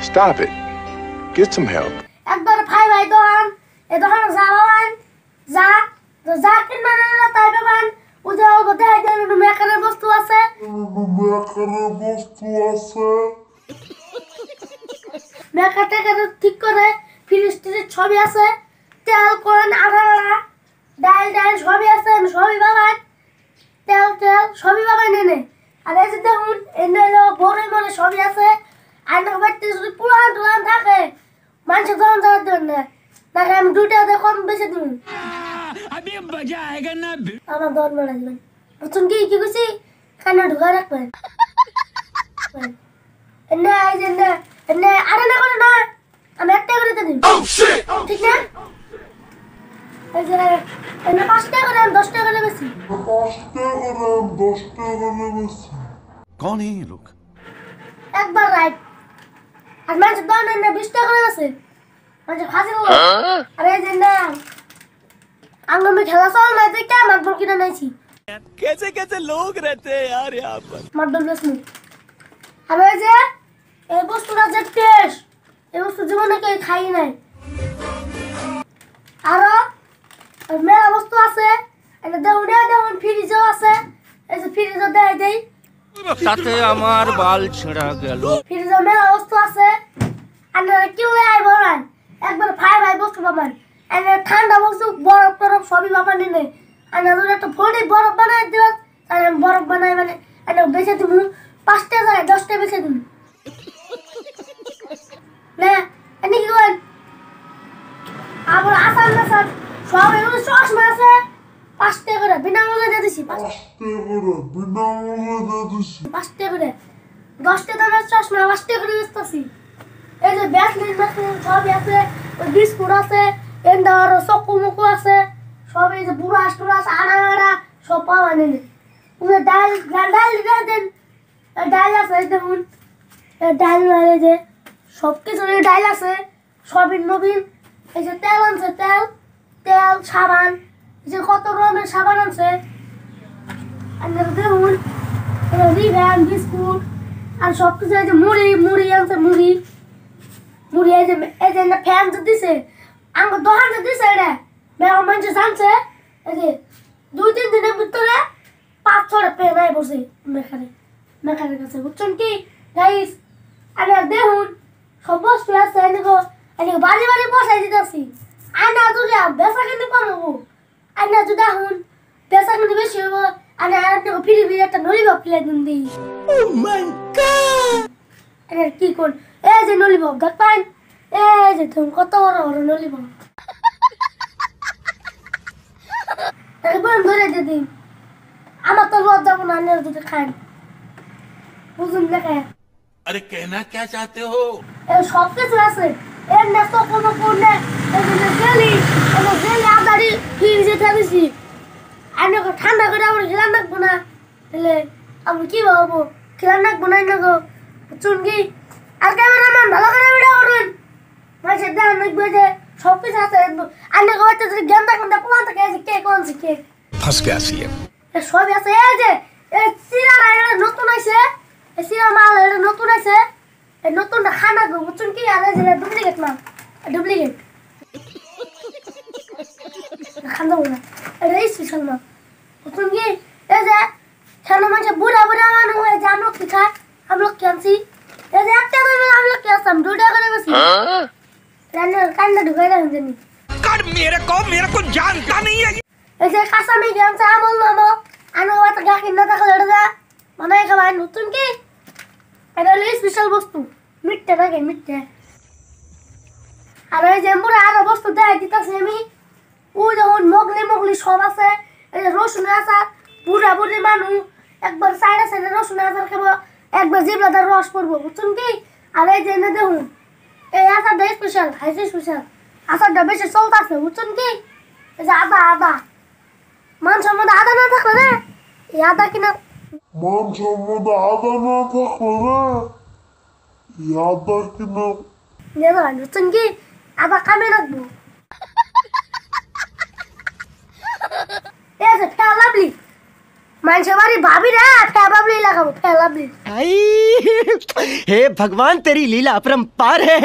Stop it. Get some help. একবার ভাই ভাই দোকান এ দোকানে যা বাবান যা যা কিন মানে না তাই বাবান ওদের ওদের দেন মেকারের বস্তু আছে মেকারটা ঠিক করে ফিলিস্টিনের ছবি আছে তেল কোন আধা ডাল ডাল সবই আছে সবই বাবান তেল তেল সবই বাবান এনে আর এই যে দেখুন এনে বড় মনে সবই আছে আর না বাড়িতে যদি পুরান টুরান থাকে মানুষ দোকান যাওয়ার জন্য তাকে আমি 2 টাকা কম বেশি দিন अभी मजा आएगा ना আমার দোকান বেড়া দিবেন বুঝছেন কি কি কইছি কানে ঢুকা রাখবেন এনে এই যে এনে আরে না করে না আমি একটা করে দিই ঠিক না এই যে এনে 5 টাকা করে 10 টাকা করে বেশি 10 টাকা বেশি कौन है ये लोग একবার রাইট আর মানুষ দোকান এনে 20 টাকা করে আছে মানুষ খাসি আরে এই যে না आंगन में खेला साल मैं देख क्या मत बोल किना नहीं छी कैसे कैसे लोग रहते हैं यार यहाँ पर मत बोल बस नहीं अबे जे ए বস্তুটা যে টেস্ট এই বস্তু জীবনে কেউ খাই নাই আর মেলা বস্তু আছে এটা দেউন ফ্রিজও আছে এই যে ফ্রিজও দেই তাতে আমার বাল ছেঁড়া গেল ফ্রিজও মেলা বস্তু আছে আপনারা কি লাই বলেন একবার ভাই ভাই বস্তু পাবেন এনে ঠান্ডা বস্তু বরফ টরফ সবই বাবা নিনে আর যদি একটা ফোনে বরফ বানাই দিও তাহলে বরফ বানাই মানে এনে বেঁচে দিব 5 টাকা 10 টাকা বেঁচে দিব না এনে কি করেন আবার আসান না স্যার সব এগুলো চশমা আছে 5 টাকা করে বিনামূল্যে দিয়ে দিছি 5 টাকা করে 10 টাকা দামের চশমা 5 টাকা করে দিতেছি এই যে ব্যাসলিন সবই আছে ওই বিস্কুট আছে এন্ডার সকমুকু আছে সব এই যে বুড়াস টুরাস আড়া সব পাওয়া নেই ওদের ডাল দেন ডাল আছে দেখুন ডাল মানে যে সব কিছু ডাল আছে সবই নবীন এই যে তেল আনছে তেল সাবান এই যে কত রকমের সাবান আনছে আর দেখুন রিভ্যান বিস্কুট আর সব কিছু এই যে মুড়ি আনছে মুড়ি এই যে ফ্যান দিছে আঙ্গো দোকানে দিছে রে মেলা মানুষ জানছে এই যে 2-3 দিনের ভিতরে 5-6 পেন আই বসে মেকারের কাছে বুঝছেন কি গাইস আরে দেখুন সব বস্তু আছে এনে বাড়ি বসাই দিতেছি আয়না যদি বেচা কিনে কমাবো আয়না যদি দেখুন বেচা কিনে বেশি হবো আরে আপনাকে ফিরি একটা নলিবাব ফেলে দিন দিই ও মাই গড আরে কি কোন এই যে নলিবাব দেখবেন এই যে তুমি কত বড় নলিবাব একবার ধরে দিদি আমার তো লজ্জা যাবো না যদি খান বুঝুন দেখে अरे कहना क्या चाहते हो এই সব কিছু আছে এর না তো কোনো কোনে জেলি আদারি ফ্রিজে থাকছি আমি ঠান্ডা করে আমার খেলা নাকবো না তাহলে আমি কি ভাববো খেলা নাকবো না না গো চুনকি আর ক্যামেরাম্যান ভালো করে ভিডিও করুন মাঝে দেন নাকবে যে সব কিছু আছে আন্নে কইতে যদি গেন্দা কোনটা কোন থেকে আছে কে কোন কে फंस गया सीएम সব আছে এই যে এই সিরা এটা নতুন আছে এই সিরা মাল এটা নতুন আছে এই নতুনটা খানা গো বুঝছেন কি আর এই যে ডুপ্লিকেট মাল ডুপ্লিকেট খানা বলা এটা স্পেশাল মাল বুঝছেন কি এই যে খানা মানে বুড়া মানুষ হয় যে আমরা কি খাই আমরা কেনছি এই যে একটা দামে আমরা কেনছাম 2 টাকা করে বেশি রান্না কান্না ঢুকাই রাখেন জানি कर मेरे को जानता नहीं है এই যে কাঁচামি গেমছে আমল নামো আনো ওটা গাকি না থাকলে এটা বানাই খাবার নতুন কি এটা হলো স্পেশাল বস্তু মিটতে থাকে মিটতে আর এই যে মুড়া আরো বস্তু দেয় দিতেছি আমি ওই যখন মগলি সব আছে এই যে রসুন আচার বুড়ি মানুষ একবার সাইডে রসুন আচার খাবো একবার জিবলাদার রস পড়বো বুঝছেন কি আর এই যে এনে দেখুন এই আচারটা স্পেশাল হাইসে স্পেশাল আচারটা বেশি চলতেছে বুঝছেন কি এই যে আদা মানুষের মধ্যে আদা না থাকলে রে এই আদা কিনা মানুষের মধ্যে আদা না থাকলে রে এই আদা কিনা বুঝছেন কি আদা কামে রাখবো এই যে ফেয়া লাভলি মানুষের বাড়ি ভাবি রে ফেয়া বাবলি খাবো ফেলা প্লিজ आई हे भगवान तेरी लीला अपरंपार है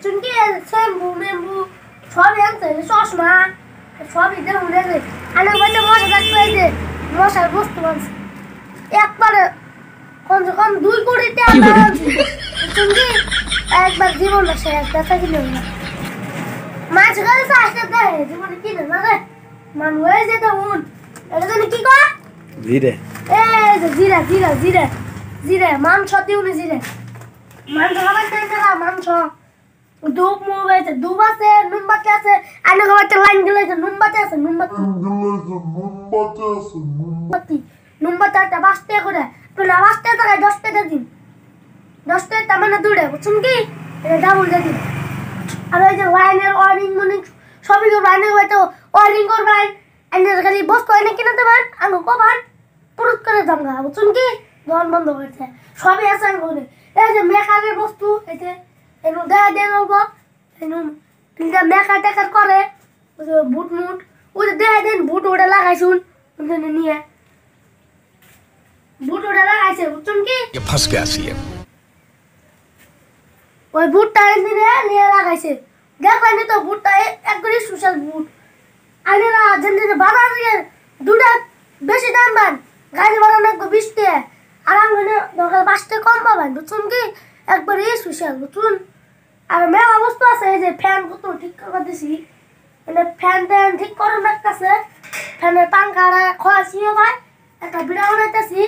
চুনকি শ্যাম্পু মেম্বু সবই আনছে চশমা সবই দেবো রে আনে বলতে মশা থাকতে এই যে মশার বস্তু আনছে একবারে কমসে কম 2 কোটি টাকা আনছে চুনকি একবার জীবন সে একটা কিনে না মাছ গাছে আসতে দেয় জীবনে কিনে না রে মানুষ হয়ে যেতে উন এটা জানি কি কয় धीरे এই যে জিরা জিরা জিরা জিরা মাংস দিউনি জিরা মাংস খাবার চাই না মাংস দুপ মুবাইতে দুপ আছে নুন বাতি আছে আইনা খাবারটা লাইন গেলে নুন বাতি আছে নুন বাতি নুন বাতি একটা 5 টাকা করে তো না 5 টাকা 10 টাকা দিন 10 টাকা মানে দুড়ে বুঝছেন কি এটা ডাবল দিন আর এই যে লাইনের ওয়ারিং মনে সবই তো লাইনের হয়তো ওয়ারিং করবেন আইনের খালি বস্তু আইনা কিনতে পারেন আঙ্গো কবান পুরুত করে দামগা বুঝছেন কি দোকান বন্ধ করছে সবই আছে আঙ্গো এই যে মেকারের বস্তু এই যে এনু দেয়া দেন ওগো এনু তিনটা মেকা টেকার করে ওই যে বুট মুট ওই যে দেয়া দেন বুট ওটা লাগাইছুন ওখানে নিয়ে বুট ওটা লাগাইছে বুঝছেন কি ये फंस गया सीएम ওই বুটটা এনে নিয়ে লাগাইছে দেখলেন তো বুটটা একবারই সুশাল বুট আইনেরা জেনে বাজার দিয়ে দুটা বেশি দাম বান গাড়ি ভাড়া নাকবো 20 টাকা আর আঙ্গনে দরকার 5 টাকা কম পাবেন বুঝছেন কি একবারই সুশাল বুঝুন আর মেলা বস্তু আছে এই যে ফ্যান কত ঠিক করে দিছি মানে ফ্যান ট্যান ঠিক করে রাখতেছে ফ্যানের পাঙ্খাটা খোয়াছিও ভাই একটা বিড়া বানাইতেছি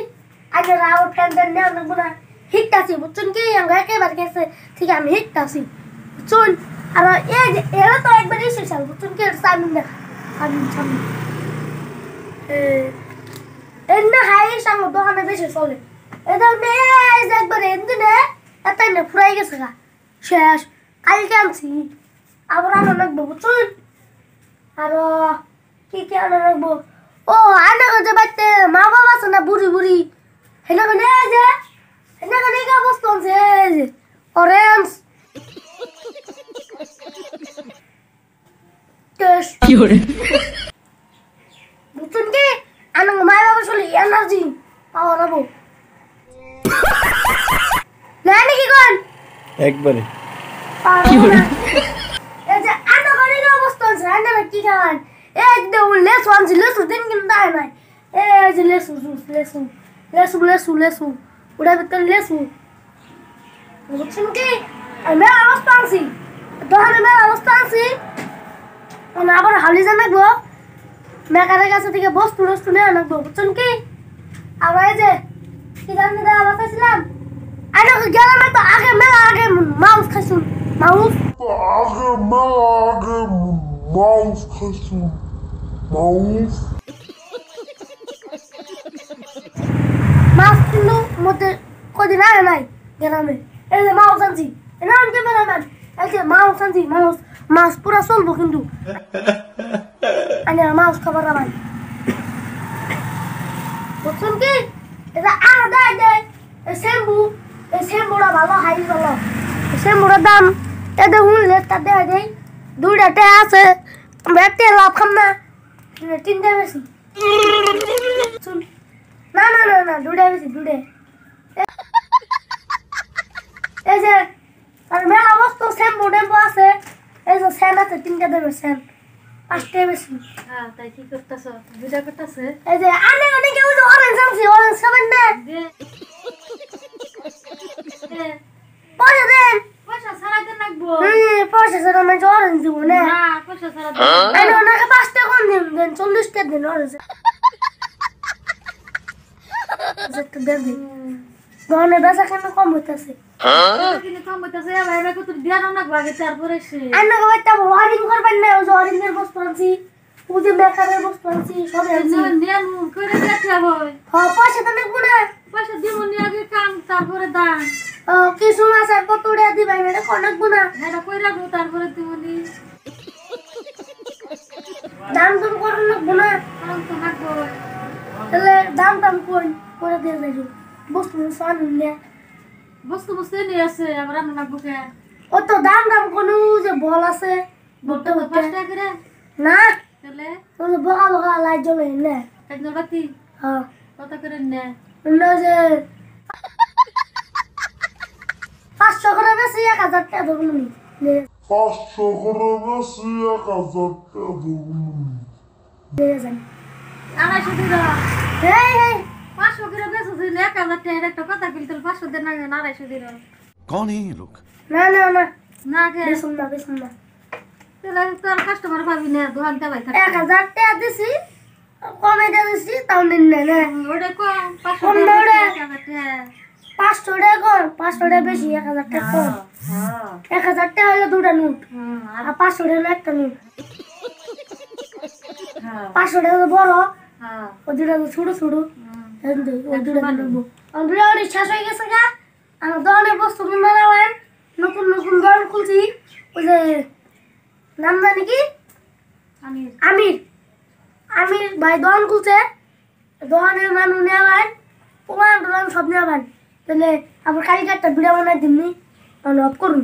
আগে আর ফ্যান ট্যান নেওয়া লাগবো না হিটটাছি বুঝছেন কি আমরা একেবারে গেছে ঠিক আমি হিটটাছি বুঝছেন আর এই যে এরা তো একবারই সুশাল বুঝছেন কি সামনে দেখা সামনে এন্না হাই সামনে দোকানে বেশি চলে এটা এই যে একবার এন্দিনে এত না ফুরাই গেছে গা শেষ কালকে আনছি আবার আনা লাগবো বুঝছেন আর কি আনা লাগবো ও আনা যে বাড়িতে মা বাবা আছে না বুড়ি বুড়ি হেনা মানে এই যে হেনা মানে কি অবস্থা আছে এই যে অরেঞ্জ টেস কি হরে বুঝছেন কি আনা মা বাবা চলে এনার্জি পাওয়া যাবো না নাকি কোন একবারে কি হলো এই যে আনা করে কি অবস্থা আছে আনা কি খান একদম লেসু আনছি লেসু দিন কিন্তু দায় নাই এই যে লেসু লেসু লেসু লেসু লেসু ওটা ভিতরে লেসু বুঝছেন কি আমি অবস্থা আনছি দোকানে মেলা অবস্থা আনছি মানে আবার হালি জানাবো মেকারের কাছে থেকে বস্তু টস্তু নিয়ে আনবো বুঝছেন কি আবার এই যে কি জানি দেওয়া বাতাছিলাম আরে গেলাম তো আগে মেলা আগে মাউস খাইছুন মাউস mouse খাইছুন mouse মাছ কিন্তু মধ্যে কদিন আগে নাই গ্রামে এই যে মাছ আনছি নাম ক্যামেরাম্যান এই যে মাছ আনছি মাছ পুরা চলবো কিন্তু আমি মাছ খাবার আমার বুঝছেন কি এটা আর দেয় দেয় এই শ্যাম্পুটা ভালো হাই ভালো শ্যাম্পুটার দাম এতে উনলে তার দেয় দেয় 2টা টাকা আছে বেটে লাভ খাম না 3টা বেশি না না না না 2টা বেশি 2টা এই যে আর মেলা বস্তু শ্যাম্পু টেম্পু আছে এই যে স্যান আছে 3টা দেবে স্যান 5টা বেশি হ্যাঁ তাই কি করতেছ বুঝা করতেছ এই যে আনে অনেক কেউ যে অরেঞ্জ আনছি অরেঞ্জ খাবেন না পয়সা দেন পয়সা ছাড়াইতে লাগবো পয়সা ছাড়া আমি অরেঞ্জ দিব না না পয়সা ছাড়া আমি ওনাকে 5 টাকা কম দিন দেন 40 টাকা দিন অরেঞ্জ যেটা দেন দোকানে বেচা কেন কম হইতাছে কিন্তু কম হইতাছে ভাইরা কত ধ্যান লাগবে আগে তারপরে সে আন্নাকে একটা ওয়ারিং করবেন না ওই যে ওয়ারিং এর বস্তু আনছি ওই যে মেকারের বস্তু আনছি সব আনছি ধ্যান করে দেখতে হবে হ্যাঁ পয়সা তো নেবো না পয়সা দিব নি আগে কাম তারপরে দান কিছু মাছ আর কত টাকা দিবেন এটা কোন নেবো না এটা কই রাখবো তারপরে দিব নি দাম তো করুন নেবো না কাম তো লাগবো তাহলে দাম করে দিয়ে যাইছো বস্তু সান নিয়ে বস্তু বস্তু নিয়ে আছে আবার রান্না লাগবো কে ও তো দাম কোনো যে বল আছে বলতে 5 টাকা করে না তাহলে ও বগা লাইট জ্বলে না একজন বাতি হ্যাঁ কত করে নে অন্য যে 500 করে বেশি 1000 টাকা দেবো নি 500 করে বেশি 1000 টাকা দেবো দিয়ে যান 250 দিরা এই এই 500 করে বেশি দিন 1000 টাকার একটা কথা বলতে 500 দেন না 250 দিরা कौन है ये लोग? না না না না কে বেসুন না তাহলে তোর কাস্টমার পাবি না দোকান তে ভাই 1000 টাকা দিছি কমে দিছি তাও নিন না না ওটা কম 500 কম টাকা না ওটা। 1000 টাকা 500 টাকা কম 500 টাকা বেশি 1000 টাকা কম হ্যাঁ 1000 টাকা হলো দুটা নোট আর আর 500 টাকা হলো একটা নোট হ্যাঁ 500 টাকা তো বড় হ্যাঁ ওই দুটা তো ছোট ছোট কিন্তু ওই দুটা নেবো আমার শেষ হয়ে গেছে গা আমার দোকানের বস্তু কিনে নেবেন নতুন নতুন দোকান খুলছি ওই যে নাম জানি কি আমি আমির আমির ভাই দোকান খুলছে দোকানের মানুষ নেবেন প্রমাণ টোমান সব নেবেন তাহলে আমার কালকে একটা ভিডিও বানাই দিমনি অফ করুন